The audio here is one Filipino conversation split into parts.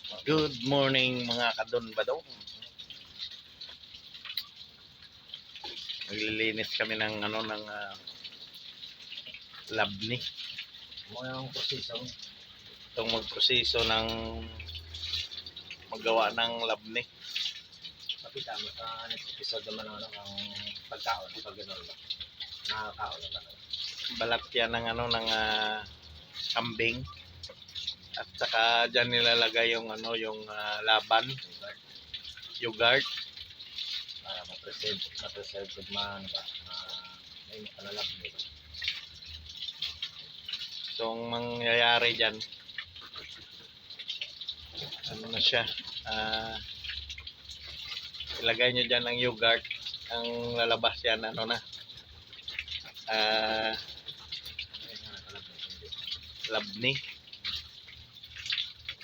Good morning mga kadon badong. Naglilinis kami ng labni. Mga proseso. Itong magproseso ng maggawa ng labni. Kapita mo sa next episode naman ang pagkaon pag gano'n ba? Nakakaon naman. Balat yan ng kambing. At saka diyan nilalagay yung laban, yogurt. Para ma-preserve good man ba? May makanalab nito. So ang mangyayari diyan, ano na siya, ilagay nyo dyan ng yogurt. Ang lalabas yan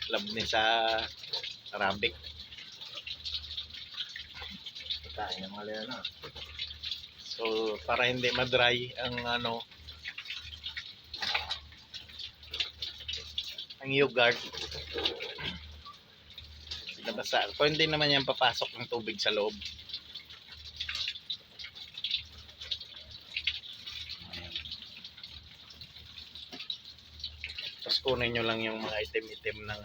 labni sa Arabic. Pagkain ng mga lena. So para hindi ma-dry ang ang yogurt, nabasa. Kung hindi naman yan papasok ng tubig sa loob. Tapos kunin nyo lang yung mga itim-itim ng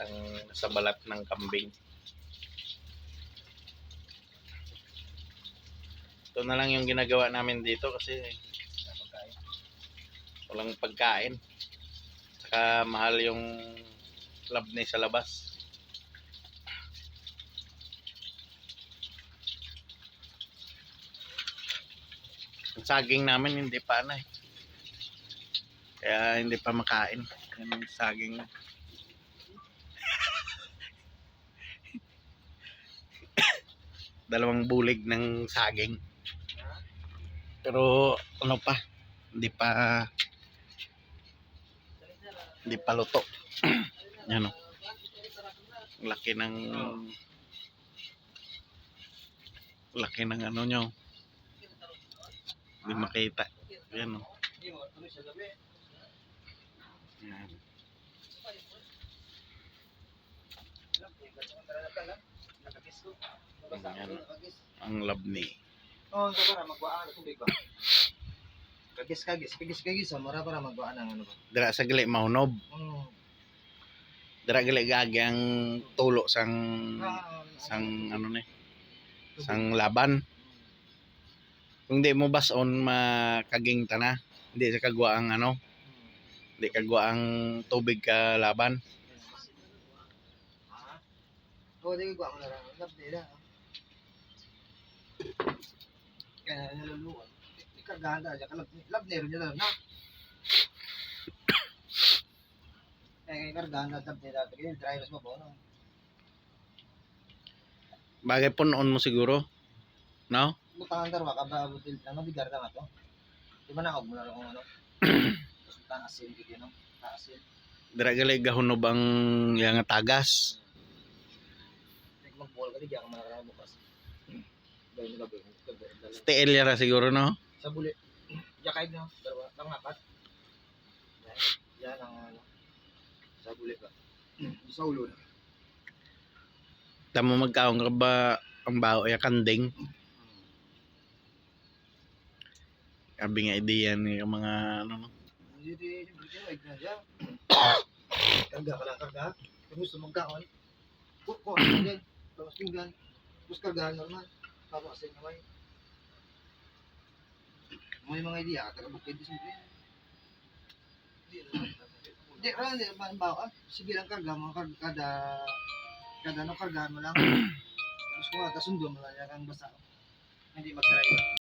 ang sa balat ng kambing. Ito na lang yung ginagawa namin dito kasi walang pagkain. Saka mahal yung labni sa labas. Ang saging namin hindi pa kaya hindi pa makain. Yan ang saging. Dalawang bulig ng saging. Pero hindi pa luto. Yan o. Laki ng nyo. Hindi makita. Yan o. Yan. Yan. Ang labni. Oh, para magwaan ng tubig ba? Kagis, mara para magwaan ng ano ba? Dira sa gali maunob. Dira gali gagi ang tulo sang laban. Kung di mo bason makaging tana, hindi sa kagwa ang hindi kagwa ang tubig ka laban. Oh, di ko mo na lang. Labdi na. Kaya naluluwa. Ikaganda siya labdi rin na. Eh karganda labdi na. Kaya drivers mo po no. Bagay punon mo siguro. No? Butangan darwa ka ba butil na bigar na to. Di ba na mo na lang ano. Taasin gid no. Taasin. Dira gali gahunob ang yang tagas. Mag-ball ka di ka makakara bukas. Dahil gabi. Steel yara siguro no? Sa bulit. Yakay na. Dalawa. Pangapat. Yan ang sa bulit ba. Sa ulo na. Tamo magkaon ka ba ang bao ya kanding? Sabi nga ideya ni mga Hindi na siya. Karga ka lang karga. Kung gusto magkaon. Kuko yan. Tapos pinggan. Tapos kargahan normal. Tapos asin naman. May mga idea, taga-bukid din siyempre. Hindi, hindi naman ba? Sige lang karga mo, kada kargahan mo lang. Tapos kung kasundo mo lang, kang basa. Hindi mag-try.